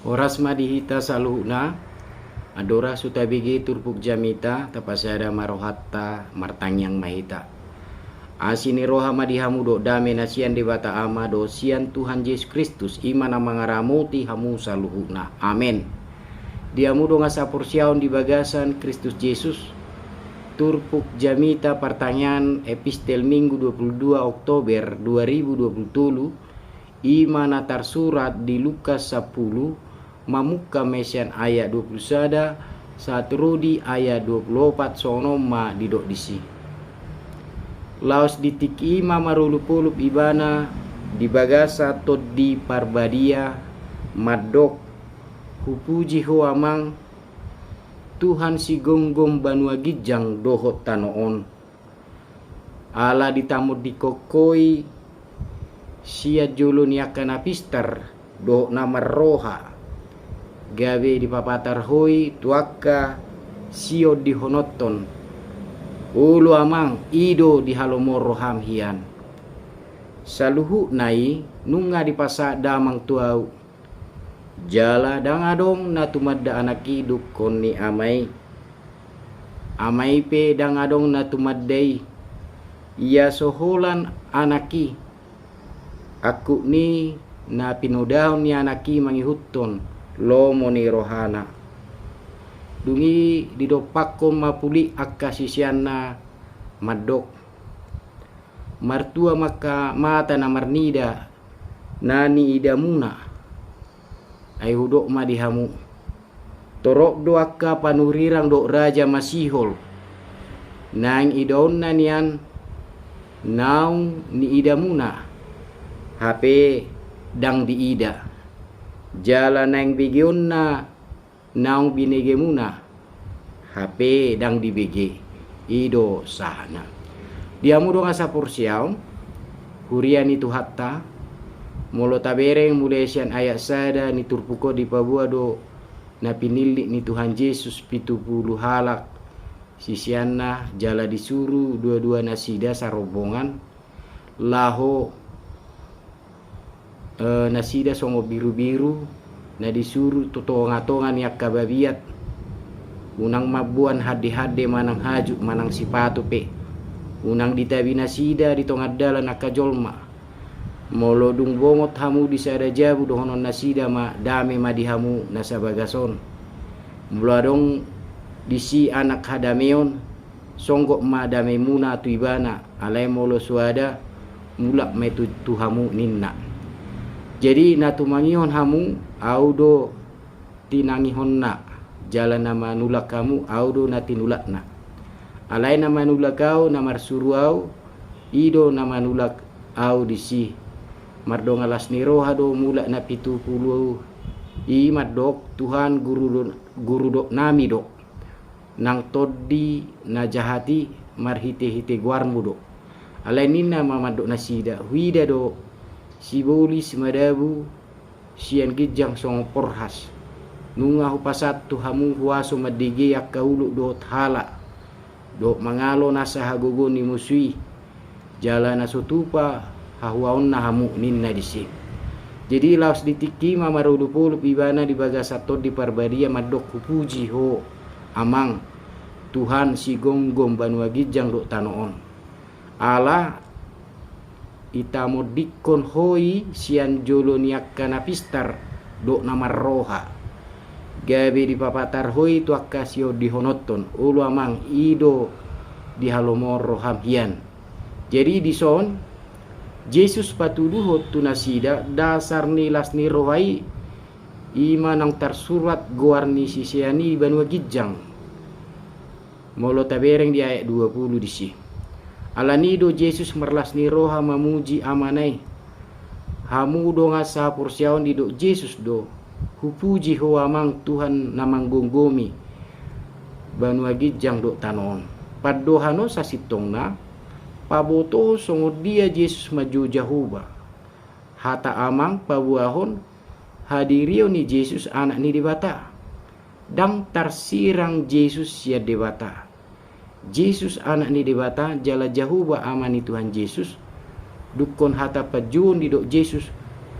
Oras madihita saluhna adora sutabigi turpuk jamita tapasada marohatta martangyang mahita. Asini roha madihamu do dame nasian debata ama do sian Tuhan Yesus Kristus imana mangaramuti hamu saluhuna. Amin. Diamu do ngasapur siaon di bagasan Kristus Yesus. Turpuk jamita pertanyaan epistel Minggu 22 Oktober 2020 imana tersurat di Lukas 10 mamuka mesian ayat 21 saat rudi ayat 24 sono ma didok disi. Laos ditiki ima marulup-ulup ibana di bagasa tot di parbadia madok hupuji ho amang Tuhan si gonggong banua gijang dohot tanoon. Ala ditamud dikokoi sia julun yakan apistar dohot nama roha. Gawe di papatar hoi tuaka sio di honoton. Ulu amang ido di halomoro hamhian. Saluhu nai nunga di pasak damang tuau. Jala dangadong natumadda anaki dukon ni amai. Amai pe dangadong natumaddai. Ia soholan anaki. Aku ni na pinudahon ni anaki mangihuton. Lomo ni rohana dungi didopakkom mapuli akka sisianna madok martua maka mata na marnida nani idamuna ay hudok madihamu torok do akka panurirang do raja masihol nang idon na nian naung ni idamuna hape dang diida jala nang bigyon na naong binigemuna HP dang dibigi ido sahana diamu dong asa porsiaw hurian itu hatta molo tabereng mulai sian ayat sada ni turpuko di pabuado na pinili ni Tuhan Yesus 70 halak sisianna jala disuruh dua-dua nasida sarobongan laho nasida songo biru-biru na disuruh totonga-tongan yak kababiat unang mabuan hade-hade manang hajuk manang sipatu pe unang ditabi nasida di tongad dalan nakajolma molo dung bongot hamu di sada jabu dohonon nasida ma dame madihamu nasabagason mula dong disi anak hadameon songgok ma dame muna tuibana alai molo suada mulak metu tuhamu ninna. Jadi natumangihon hamu audo tinangihon na jalan nama nulak kamu audo natinulak na alai nama nulak kau namar suruau ido nama nulak au disi mardong alas niroha do mulak na 70 imat dok Tuhan guru dok nami dok nang toddi na jahati marhite-hite guarmu dok alai nina mamadok nasida huida do siboli semadabu sian gijang song porhas nunga hupasat tu hamu huaso madigi yak kaulu do thala do mangalo nasa hagogo ni musui jala nasutupa hahuaon na hamu ninna disi. Jadi laos ditiki mamarudupul ibana di bagasatot di parbadia madok hupuji ho amang Tuhan si gonggom banua gijang do tanoon ala itamodikon hoi sian jolon yakkan apistar do nama roha gabe di papatar hoi tu akasio di honoton ulu amang ido di halomoro hamhian. Jadi di son Yesus patuduhot tu nasida dasar nilas ni rohai ima nang tersurat goarni sisiani banua gijang molo tabereng di ayat 20 disi. Alanido Yesus merlas ni roha mamuji amanai. Hamu do ngasa porsiaon di do Yesus do. Hupuji ho amang Tuhan namang gonggomi. Banua gijang do tanon. Padohano sa sitong na. Paboto songo dia Yesus maju jahuba. Hata amang pabuahon. Hadirio ni Yesus anak ni debata. Dang tarsirang Yesus sia debata. Yesus anak ni debata jala jahuba amani Tuhan Yesus dukon hata pajun di dok Yesus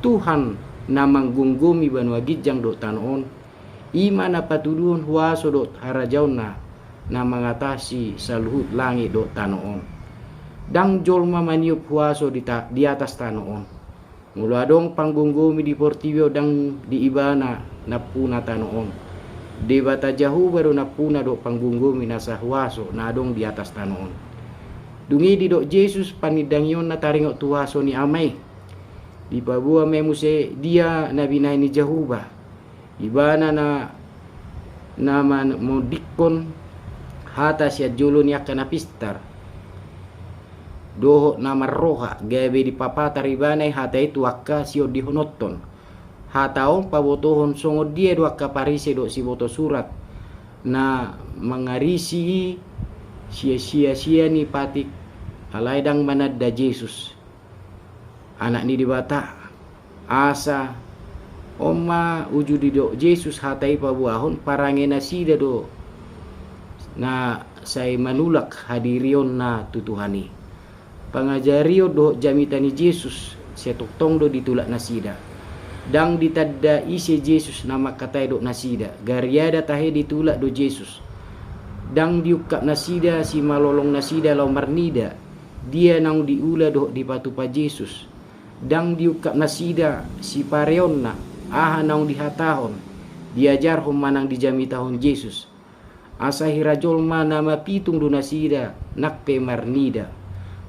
Tuhan na manggunggumi banua gijang do tanon ima na patuduhon huaso do harajaon na mengatasi saluhut langit do tanon dang jolma maniup huaso di atas tanon mulu adong panggunggumi di portibio dang di ibana na puna tanon di bata jahu baru na puna do panggunggumi na sa huaso na adong di atas tanon dungi di do Jesus panidangyon na taringok tuwaso ni amay di pabua memuse dia na binay ni Jehovah ibana na modikon hata siya julo niya kanapistar doho na marroha gabe di papatar ibanay hata itu akka siyo dihonoton hataon pabotohon songod dia do akka parise do si boto surat na mangarisi sia ni patik alaydang manadda Jesus anak ni dibata asa oma uju di do Jesus hatai pabuahon parangena sida do na say manulak hadirion na tutuhani pangajario do jamitani Jesus siya tuktong do ditulak nasida dang ditadda isi Jesus na makatay do nasida garyada tahe ditulak do Jesus dang diukap nasida si malolong nasida lau marnida dia nang diula do di patupa Jesus dang diukap nasida si pareon na aha nang dihatahon diajar hom manang dijami tahon Jesus asa hirajolma nama pitung do nasida nakpe marnida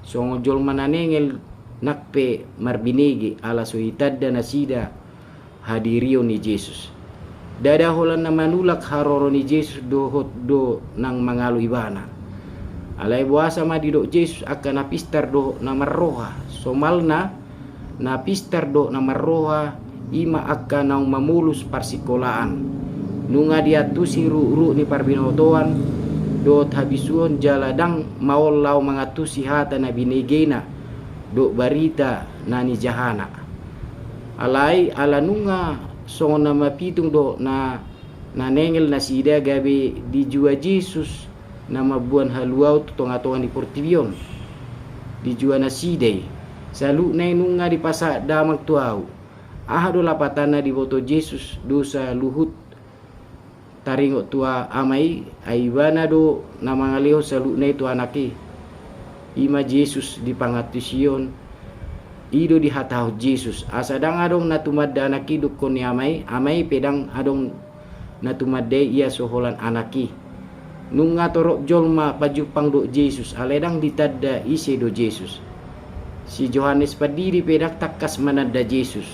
songo jolma nanengel nakpe marbinege ala sohitadda nasida hadirio ni Jesus dada holan na manulak haroro ni Jesus do nang mangalu ibana alay buasa madi do Jesus akan napistar do na marroha somalna napistar do na marroha ima akan nang mamulus parsikolaan nunga diatusi ru ni parbinotoan do habisuon jaladang maolau mangatusi hata na binegena do barita nani jahana alay ala nunga songo nama pitung do na nengel nasida gabe dijua Jesus nama buan haluau tutong-atongan di portibion dijua nasidai salu nunga di pasa damak tuau aha do lapatana di boto Jesus dosa luhut taringo tua amai aibana do nama ngaliho salu na itu anaki ima Jesus di pangatusion ido di hatau Jesus asadang adong natumadda anaki dukon ni amai pedang adong natumadde ia soholan anaki nunga torok jolma pajupang do Jesus aledang ditadda ise do Jesus si Johannes padiri pedak takas manadda Jesus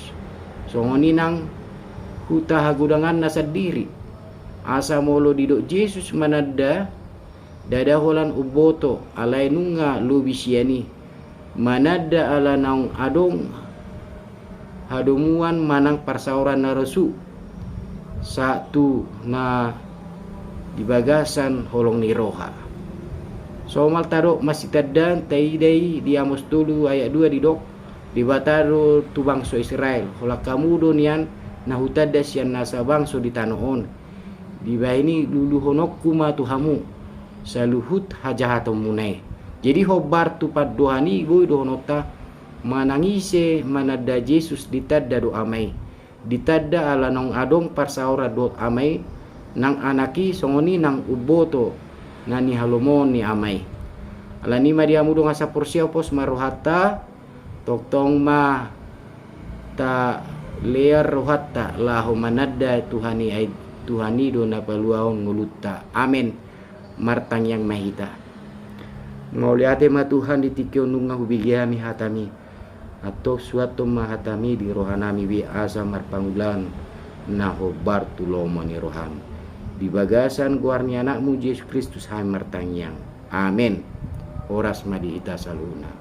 songoni nang huta hagudangan nasa diri asa molo di do Jesus manadda dada holan uboto alay nunga lubisiani manadda ala naung adong hadumuan manang parsauran na resu satu na dibagasan holong ni roha somal taro masih taddan taidai di Amos 7 ayat 2 di dok di bataro tu bangso Israel hola kamudo nian nahutadda sian nasa bangso di tanoon di bahini luluhonokku ma tuhamu saluhut hajahatum munai jadi hobar tu pad dohani goy dohonota manangise manada Jesus ditadda do amai ditadda ala nong adong parsaura do amai nang anaki songoni nang uboto nani halomon ni amai ala ni madiamu do ngasa porsiapos maruhata toktong ma ta lear rohatta lahu manadda tuhani ay tuhani do napaluaon ngulutta amen martang yang mahita ngoliate ma Tuhan ditikyo nunga hubigami hatami atau suatu mahatami di rohanami bi asa marpangulan na hobar tulomo ni roham di bagasan guarni anakmu Yesus Kristus hai martangyang amen oras madi ita saluna